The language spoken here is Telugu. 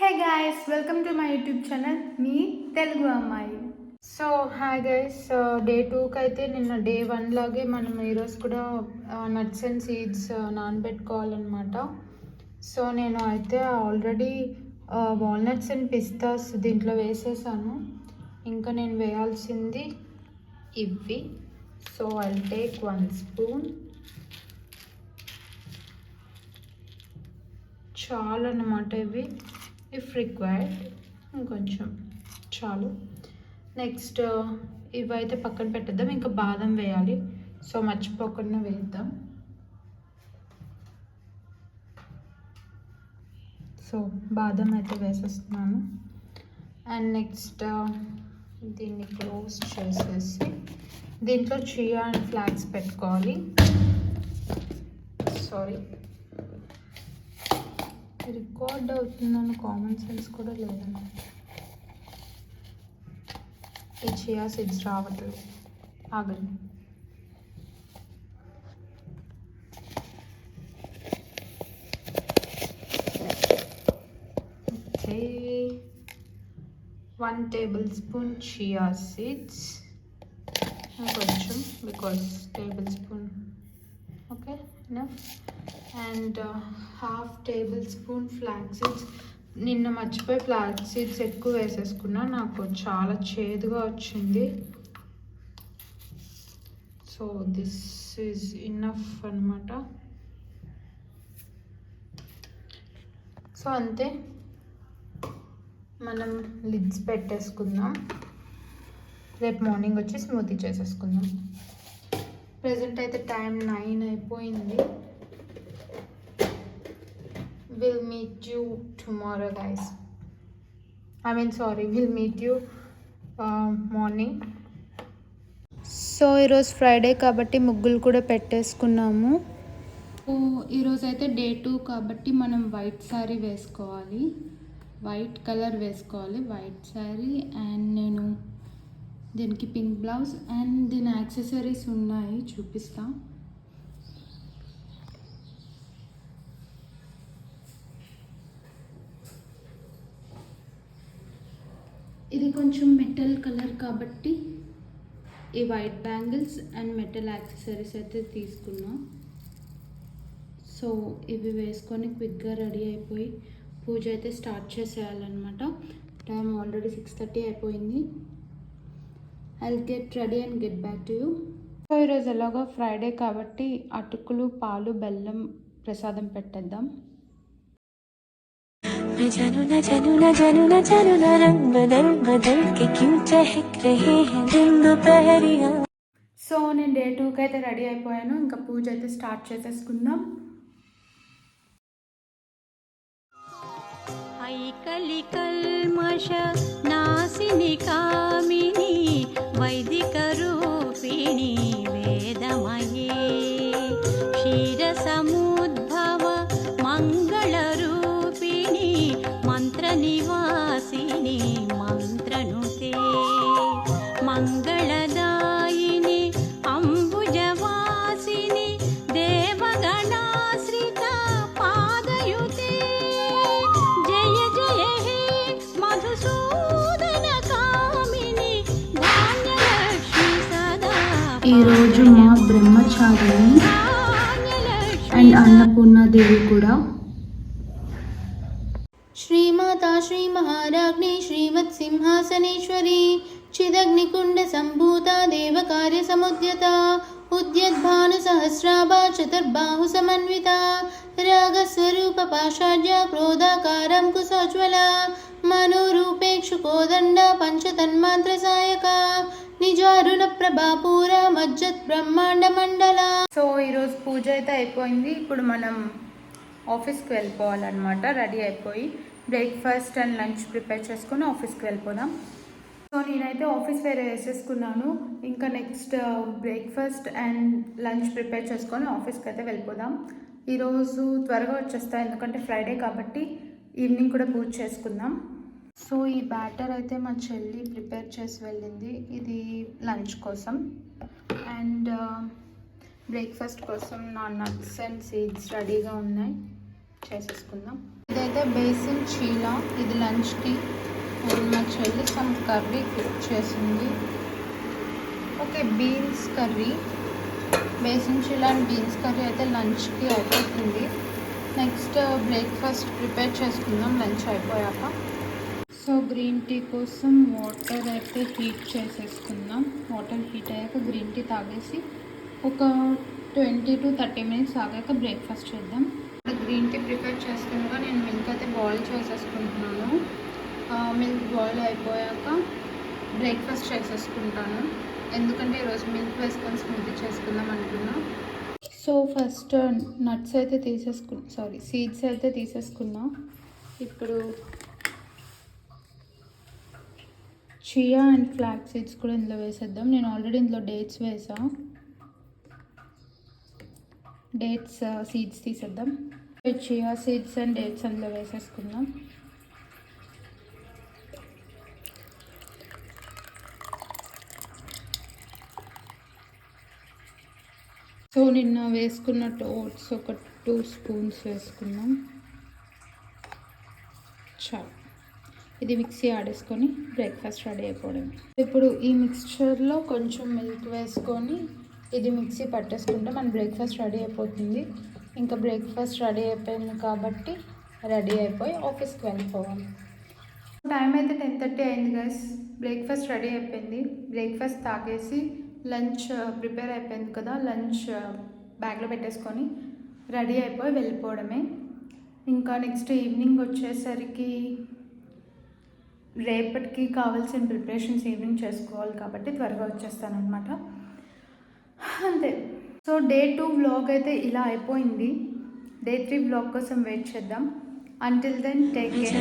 Hey guys, welcome to my YouTube channel మీ తెలుగు అమ్మాయి. సో హాయ్ గైస్, డే 2కి అయితే నిన్న డే 1 లాగే మనం ఈరోజు కూడా నట్స్ అండ్ సీడ్స్ నానబెట్టుకోవాలన్నమాట. సో నేను అయితే ఆల్రెడీ వాల్నట్స్ అండ్ పిస్తాస్ దీంట్లో వేసేసాను. ఇంకా నేను వేయాల్సింది ఇవి. So I take 1 spoon. చాలు అన్నమాట ఇవి, ఇఫ్ రిక్వైర్డ్ ఇంకొంచెం చాలు. నెక్స్ట్ ఇవైతే పక్కన పెట్టేద్దాం. ఇంకా బాదం వేయాలి, సో మర్చిపోకుండా వేద్దాం. సో బాదం అయితే వేసేస్తున్నాను. అండ్ నెక్స్ట్ దీన్ని క్లోజ్ చేసేసి దీంట్లో చియా అండ్ ఫ్లాక్స్ పెట్టుకోవాలి. సారీ, రికార్డ్ అవుతుందని కామన్ సెన్స్ కూడా లేదన్నమాట. ఈ చియా సీడ్స్ రావట్లేదు, ఆగండి. Okay, 1 tablespoon chia seeds, కొంచెం because tablespoon okay enough. And 1/2 tablespoon flax seeds. నిన్న మర్చిపోయి ఫ్లాక్స్ సీడ్స్ ఎక్కువ వేసేసుకున్నా, నాకు చాలా చేదుగా వచ్చింది. సో దిస్ ఈజ్ ఇన్నఫ్ అనమాట. సో అంతే, మనం లిడ్స్ పెట్టేసుకుందాం. రేపు మార్నింగ్ వచ్చి స్మూతీ చేసేసుకుందాం. ప్రెజెంట్ అయితే టైం 9 అయిపోయింది. We'll meet you tomorrow guys. We'll meet you morning. So ఈరోజు ఫ్రైడే కాబట్టి ముగ్గులు కూడా పెట్టేసుకున్నాము. ఈరోజు అయితే డే 2 కాబట్టి మనం వైట్ శారీ వేసుకోవాలి, వైట్ కలర్ వేసుకోవాలి, వైట్ శారీ. అండ్ నేను దీనికి పింక్ బ్లౌజ్ అండ్ దీని యాక్సెసరీస్ ఉన్నాయి, చూపిస్తా. ఇది కొంచెం మెటల్ కలర్ కాబట్టి ఈ white bangles and metal accessories అయితే తీసుకున్నాం. సో ఇవి వేసుకొని క్విక్గా రెడీ అయిపోయి పూజ అయితే స్టార్ట్ చేసేయాలన్నమాట. టైం ఆల్రెడీ 6:30 అయిపోయింది. I'll get ready and get back to you. So ఈరోజు ఎలాగో ఫ్రైడే కాబట్టి అటుకులు, పాలు, బెల్లం ప్రసాదం పెట్టేద్దాం. मैं जानू ना जानू ना जानू ना जानू ना रंग बदल बदल के क्यों चहक रहे हैं दिन दोपहरिया. సో నేను డే 2కి అయితే రెడీ అయిపోయాను. ఇంకా పూజ అయితే స్టార్ట్ చేసేసుకుందాం. ఐకలి కల్మష నాశిని కామిని వైదిక రూపిణి వేదమయే క్షీర సముద్భవ మంగళ రూపిణి మంత్ర నివాసిని మంత్రనుతే మంగళదాయిని అంబుజవాసిని దేవగణాశ్రిత పాదయుతే జయ జయ హే మధుసూదన కామిని ధాన్యలక్ష్మి సదా. ఈరోజు మా బ్రహ్మచారిని అండ్ అన్నపూర్ణాదేవి కూడా. శ్రీమాతా శ్రీ మహారాజ్ఞి శ్రీమత్ సింహాసనేశ్వరి చిదగ్నికుండ సంభూత దేవకార్య సముద్యత ఉద్యద్భాను సహస్రాభా చతుర్బాహు సమన్విత రాగస్వరూప పాషాఢ్య క్రోధాకారం కుశోజ్వల మనోరూపేక్షు కోదండ పంచతన్మాంత్ర సాయక నిజారుణ ప్రభాపూర మజ్జత్ బ్రహ్మాండ మండల. సో ఈరోజు పూజ అయితే అయిపోయింది. ఇప్పుడు మనం ఆఫీస్కి వెళ్ళిపోవాలన్నమాట. రెడీ అయిపోయి బ్రేక్ఫాస్ట్ అండ్ లంచ్ ప్రిపేర్ చేసుకుని ఆఫీస్కి వెళ్ళిపోదాం. సో నేనైతే ఆఫీస్ వేరే వేసేసుకున్నాను. ఇంకా next breakfast and lunch prepare చేసుకొని ఆఫీస్కి అయితే వెళ్ళిపోదాం. ఈరోజు త్వరగా వచ్చేస్తాను, ఎందుకంటే ఫ్రైడే కాబట్టి ఈవినింగ్ కూడా పూజ చేసుకుందాం. సో ఈ బ్యాటర్ అయితే మా చెల్లి ప్రిపేర్ చేసి వెళ్ళింది. ఇది లంచ్ కోసం. అండ్ బ్రేక్ఫాస్ట్ కోసం నా నట్స్ అండ్ సీడ్స్ రెడీగా ఉన్నాయి. చేసేసుకుందాం. ఇదైతే బేసిన్ చీలా, ఇది లంచ్కి. అండ్ మా చెల్లి సమ్ కర్రీ కుక్ చేసింది. Okay, beans curry, besan chilla and beans curry అయితే లంచ్కి అయిపోతుంది. నెక్స్ట్ బ్రేక్ఫాస్ట్ ప్రిపేర్ చేసుకుందాం లంచ్ అయిపోయాక. సో గ్రీన్ టీ కోసం వాటర్ అయితే హీట్ చేసేసుకుందాం. వాటర్ హీట్ అయ్యాక గ్రీన్ టీ తాగేసి ఒక 20 to 30 minutes ఆగాక బ్రేక్ఫాస్ట్ చేద్దాం. గ్రీన్ టీ ప్రిపేర్ చేస్తుండగా నేను మిల్క్ అయితే బాయిల్ చేసేసుకుంటున్నాను. మిల్క్ బాయిల్ అయిపోయాక బ్రేక్ఫాస్ట్ చేసేసుకుంటాను, ఎందుకంటే ఈరోజు మిల్క్ వేసుకొని స్మూతీ చేసుకుందాం అనుకున్నా. సో ఫస్ట్ నట్స్ అయితే సీడ్స్ అయితే తీసేసుకున్నా. ఇప్పుడు చియా అండ్ ఫ్లాక్స్ సీడ్స్ కూడా ఇందులో వేసేద్దాం. నేను ఆల్రెడీ ఇందులో డేట్స్ వేసా. డేట్స్ సీడ్స్ తీసేద్దాం. చియా సీడ్స్ అండ్ డేట్స్ అందులో వేసేసుకుందాం. సో నిన్న వేసుకున్నట్టు ఓట్స్ ఒక 2 స్పూన్స్ వేసుకున్నాం. చాలు, ఇది మిక్సీ ఆడేసుకొని బ్రేక్ఫాస్ట్ రెడీ అయిపోవడం. ఇప్పుడు ఈ మిక్స్చర్లో కొంచెం మిల్క్ వేసుకొని ఇది మిక్సీ పట్టేసుకుంటే మన బ్రేక్ఫాస్ట్ రెడీ అయిపోతుంది. ఇంకా బ్రేక్ఫాస్ట్ రెడీ అయిపోయింది కాబట్టి రెడీ అయిపోయి ఆఫీస్కి వెళ్ళిపోవాలి. టైం అయితే 10:30 అయింది గైస్. బ్రేక్ఫాస్ట్ రెడీ అయిపోయింది. బ్రేక్ఫాస్ట్ తాగేసి లంచ్ ప్రిపేర్ అయిపోయింది కదా, లంచ్ బ్యాగ్లో పెట్టేసుకొని రెడీ అయిపోయి వెళ్ళిపోవడమే. ఇంకా నెక్స్ట్ ఈవినింగ్ వచ్చేసరికి రేపటికి కావాల్సిన ప్రిపరేషన్స్ ఈవినింగ్ చేసుకోవాలి కాబట్టి త్వరగా వచ్చేస్తాను అనమాట. అంతే. సో డే 2 వ్లాగ్ అయితే ఇలా అయిపోయింది. డే 3 వ్లాగ్ కోసం వెయిట్ చేద్దాం. Until then take care.